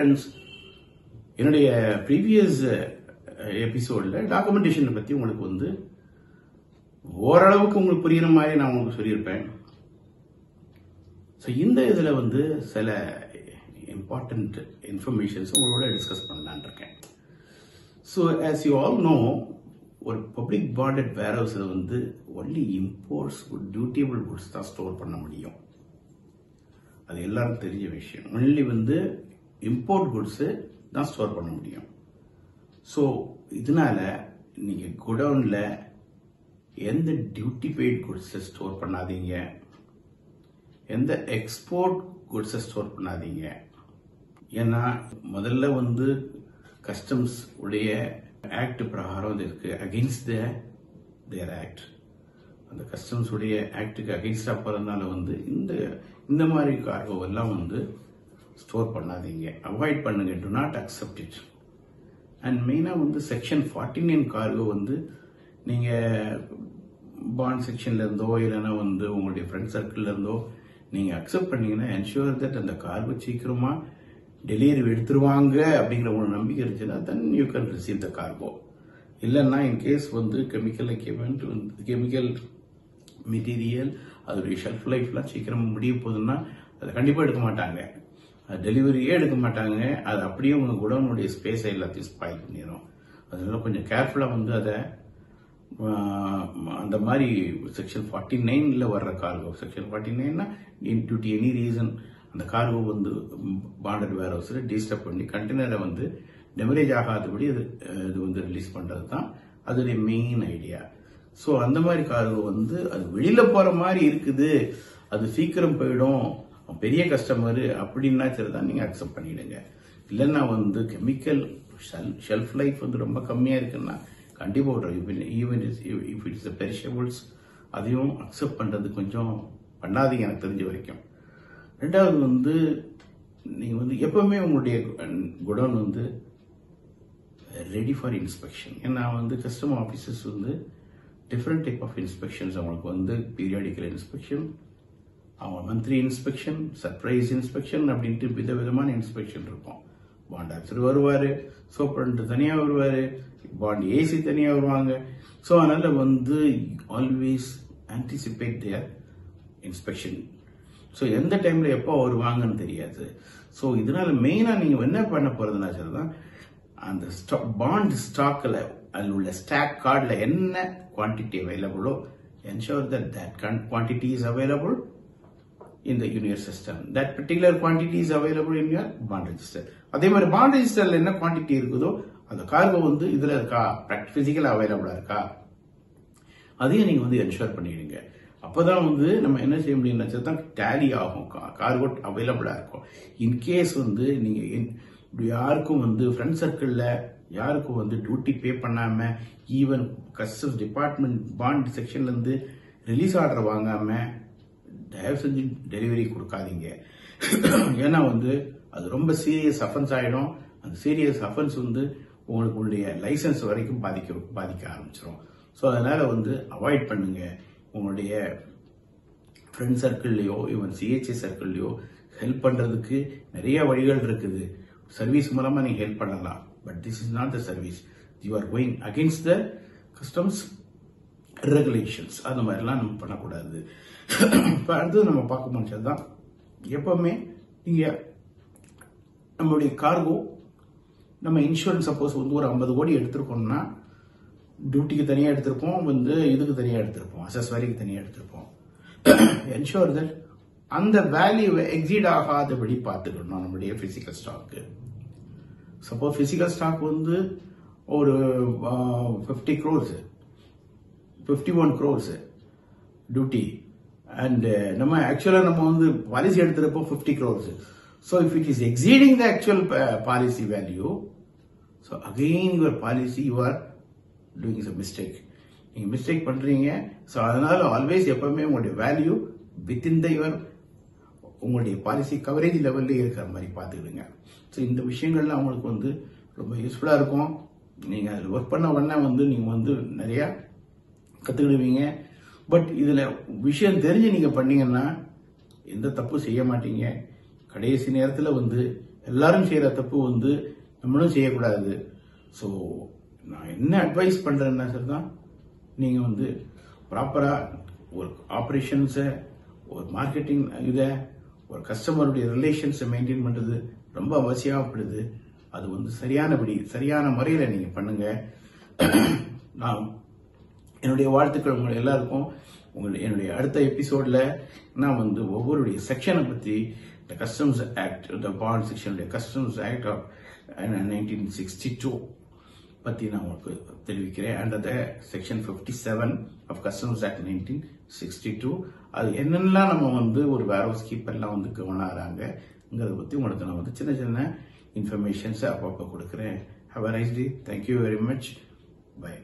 Friends, என்னுடைய previous எபிசோட்ல documentation பத்தி உங்களுக்கு வந்து ஓரளவுக்கு உங்களுக்கு புரியுற மாதிரி நான் உங்களுக்கு சொல்லியிருப்பேன். ஸோ இந்த இதில் வந்து சில இம்பார்ட்டன்ட் இன்ஃபர்மேஷன்ஸ் உங்களோட டிஸ்கஸ் பண்ணலான் இருக்கேன். So as you all know, ஒரு பப்ளிக் பாண்டட் வேர்ஹவுஸில் வந்து ஒன்லி இம்போர்ட்ஸ் டியூட்டிபிள் குட்ஸ் தான் ஸ்டோர் பண்ண முடியும். அது எல்லாரும் தெரிஞ்ச விஷயம். ஒன்லி வந்து இம்போர்ட் குட்ஸு தான் ஸ்டோர் பண்ண முடியும். ஸோ இதனால நீங்கள் குடவுனில் எந்த டியூட்டி பெய்ட் குட்ஸை ஸ்டோர் பண்ணாதீங்க, எந்த எக்ஸ்போர்ட் குட்ஸை ஸ்டோர் பண்ணாதீங்க. ஏன்னா முதல்ல வந்து கஸ்டம்ஸ் உடைய ஆக்ட் பிரகாரம் இருக்கு, அகெயின்ஸ்ட் தேர் ஆக்ட். அந்த கஸ்டம்ஸ் உடைய ஆக்டுக்கு அகெயின்ஸ்டா போறதுனால வந்து இந்த மாதிரி கார்கோ எல்லாம் வந்து ஸ்டோர் பண்ணாதீங்க, அவாய்ட் பண்ணுங்க, to not accept it. And மெயினா வந்து செக்ஷன் 49 கார்கோ வந்து நீங்க பாண்ட் செக்ஷன்ல இருந்தோ இல்லைன்னா வந்து உங்களுடைய ஃப்ரெண்ட் சர்க்கிள்ல இருந்தோ நீங்க அக்செப்ட் பண்ணீங்கன்னா என்ஷூர் தட் அந்த கார்கோ சீக்கிரமா டெலிவரி எடுத்துருவாங்க அப்படிங்கிற ஒரு நம்பிக்கை இருந்துச்சுன்னா then you can receive the cargo. இல்லைன்னா இன்கேஸ் வந்து கெமிக்கல் எக்யூப்மெண்ட், கெமிக்கல் மெட்டீரியல், அதோடைய ஷெல்ஃப் லைஃப்லாம் சீக்கிரம் முடிய போகுதுன்னா அதை கண்டிப்பாக எடுக்க மாட்டாங்க, டெலிவரியே எடுக்க மாட்டாங்க. அது அப்படியே உங்கள் குடோனுடைய ஸ்பேஸை எல்லாத்தையும் ஸ்பாயில் பண்ணிடும். அதனால கொஞ்சம் கேர்ஃபுல்லாக வந்து அதை அந்த மாதிரி செக்ஷன் 49ல வர்ற கார்கோ, செக்ஷன் 49னா டியூ டு எனி ரீசன் அந்த கார்கோ வந்து பாண்டட் வேர்ஹவுஸில் டிஸ்டர்ப் பண்ணி கண்டெய்னரை வந்து டெமரேஜ் ஆகாதபடி இது வந்து ரிலீஸ் பண்ணுறது தான் அதோடைய மெயின் ஐடியா. ஸோ அந்த மாதிரி கார்கோ வந்து அது வெளியில் போகிற மாதிரி இருக்குது, அது சீக்கிரம் போயிடும், பெரிய கஸ்டமரு அப்படின்னா சரி தான் நீங்கள் அக்செப்ட் பண்ணிடுங்க. இல்லைன்னா வந்து கெமிக்கல் ஷெல்ஃப் லைஃப் வந்து ரொம்ப கம்மியாக இருக்குன்னா கண்டிப்பாக ஈவன் இஃப் இட்ஸ் பெரிஷபிள்ஸ் அதையும் அக்செப்ட் பண்ணுறது கொஞ்சம் பண்ணாதீங்க எனக்கு தெரிஞ்ச வரைக்கும். ரெண்டாவது வந்து நீங்கள் வந்து எப்பவுமே உங்களுடைய குடோன் வந்து ரெடி ஃபார் இன்ஸ்பெக்ஷன். ஏன்னா வந்து கஸ்டம் ஆஃபீஸர்ஸ் வந்து டிஃப்ரெண்ட் டைப் ஆஃப் இன்ஸ்பெக்ஷன்ஸ் அவங்களுக்கு வந்து பீரியாடிக்கல் இன்ஸ்பெக்ஷன், அவங்க மந்த்லி இன்ஸ்பெக்ஷன், சர்ப்ரைஸ் இன்ஸ்பெக்ஷன் அப்படின்ட்டு விதவிதமான இன்ஸ்பெக்ஷன் இருக்கும். பாண்ட் ஆஃபீஸர் வருவார், சூப்பரண்ட் தனியாக வருவார், பாண்ட் ஏசி தனியாக வருவாங்க. ஸோ அதனால வந்து ஆல்வேஸ் ஆன்டிசிபேட் தேர் இன்ஸ்பெக்ஷன். ஸோ எந்த டைம்ல எப்போ வருவாங்கன்னு தெரியாது. ஸோ இதனால மெயினாக நீங்கள் என்ன பண்ண போறதுன்னா சரிதான், அந்த பாண்ட் ஸ்டாக்ல அதில் உள்ள ஸ்டாக் கார்டில் என்ன குவான்டிட்டி அவைலபிளோ ensure that quantity is available in the union system. That particular quantity is available in your bond register. அதே மாதிரி பாண்ட் ரெஜிஸ்டர்ல என்ன குவான்டிட்டி இருக்குதோ அந்த கார்கோ வந்து இதுல இருக்கா, பிசிக்கலா அவைலபிளா இருக்கா, அதையும் நீங்க வந்து என்ஷூர் பண்ணிடுங்க. அப்பதான் வந்து நம்ம என்ன செய்ய முடியும்னா தான் டேலி ஆகும், கார்கோ அவைலபிளா இருக்கும். இன்கேஸ் வந்து நீங்க யாருக்கும் வந்து ஃப்ரெண்ட் சர்க்கிள்ல யாருக்கும் வந்து டியூட்டி பே பண்ணாம, ஈவன் கஸ்டம்ஸ் டிபார்ட்மெண்ட் பாண்ட் செக்ஷன்ல இருந்து ரிலீஸ் ஆர்டர் வாங்காம தயவு செஞ்சு டெலிவரி கொடுக்காதீங்க. ஏன்னா வந்து அது ரொம்ப சீரியஸ் அஃபென்ஸ் ஆயிடும். அந்த சீரியஸ் அஃபென்ஸ் வந்து உங்களுடைய லைசன்ஸ் வரைக்கும் பாதிக்க ஆரம்பிச்சிடும். ஸோ அதனால வந்து அவாய்ட் பண்ணுங்க. உங்களுடைய ஃப்ரெண்ட் சர்க்கிள்லயோ ஈவன் சிஹெச்ஏ சர்க்கிள்லயோ ஹெல்ப் பண்றதுக்கு நிறைய வழிகள் இருக்குது. சர்வீஸ் மூலமா நீங்க ஹெல்ப் பண்ணலாம். But this is not the service. You are going against the customs regulations. அந்த மாதிரிலாம் நம்ம பண்ணக்கூடாது. இப்போ அடுத்தது நம்ம பார்க்க முடிச்சதுதான், எப்பவுமே நீங்க நம்மளுடைய கார்கோ நம்ம இன்சூரன்ஸ் சப்போஸ் வந்து ஒரு 50 கோடி எடுத்திருக்கோம்னா டியூட்டிக்கு தனியாக எடுத்திருப்போம், வந்து இதுக்கு தனியாக எடுத்திருப்போம், அசஸ்வரிக்கு தனியாக எடுத்திருப்போம். என்ஷூர் தட் அந்த வேல்யூவை எக்ஸீட் ஆகாதபடி பார்த்துக்கணும் நம்மளுடைய physical stock. Suppose physical stock வந்து ஒரு 50 crores 51 crores டியூட்டி அண்ட் நம்ம ஆக்சுவலா நம்ம வந்து policy எடுத்துறப்போ 50 crores. So if it is exceeding the actual policy value, so again your policy you are doing a mistake. நீங்க மிஸ்டேக் பண்றீங்க. ஸோ அதனால always எப்பவுமே உங்களுடைய வேல்யூ வித்தின் த யுவர் உங்களுடைய பாலிசி கவரேஜ் லெவல்ல இருக்கிற மாதிரி பார்த்துக்கிடுங்க. ஸோ இந்த விஷயங்கள்லாம் அவங்களுக்கு வந்து ரொம்ப யூஸ்ஃபுல்லா இருக்கும். நீங்க அதில் ஒர்க் பண்ண உடனே வந்து நீங்க வந்து நிறைய கத்துக்கிடுவீங்க. பட் இதுல விஷயம் தெரிஞ்சு நீங்க பண்ணீங்கன்னா எந்த தப்பு செய்ய மாட்டீங்க. கடைசி நேரத்தில் வந்து எல்லாரும் செய்யற தப்பு வந்து நம்மளும் செய்யக்கூடாது. ஸோ நான் என்ன அட்வைஸ் பண்றேன்னா சார் தான், நீங்க வந்து ப்ராப்பரா ஒரு ஆப்ரேஷன்ஸை, ஒரு மார்க்கெட்டிங் இதை, ஒரு கஸ்டமருடைய ரிலேஷன்ஸை மெயின்டைன் பண்றது ரொம்ப அவசியப்படுது. அது வந்து சரியான முறையில் நீங்க பண்ணுங்க. நான் என்னுடைய வாழ்த்துக்கள் உங்கள் எல்லாருக்கும். என்னுடைய அடுத்த எபிசோட்ல நான் வந்து ஒவ்வொருடைய செக்ஷனை பத்தி, the Customs Act, the bond section, the Customs Act of 1962 பத்தி நான் உங்களுக்கு தெரிவிக்கிறேன். And the section 57 of Customs Act 1962 அது என்னென்னலாம் நம்ம வந்து ஒரு வேர்ஹவுஸ் கீப்பர்லாம் வந்து கவனிக்கிறாங்கிறத பத்தி உங்களுக்கு நான் வந்து சின்ன சின்ன இன்ஃபர்மேஷன்ஸ் அப்பப்போ கொடுக்குறேன். Have a nice day. Thank you very much. Bye.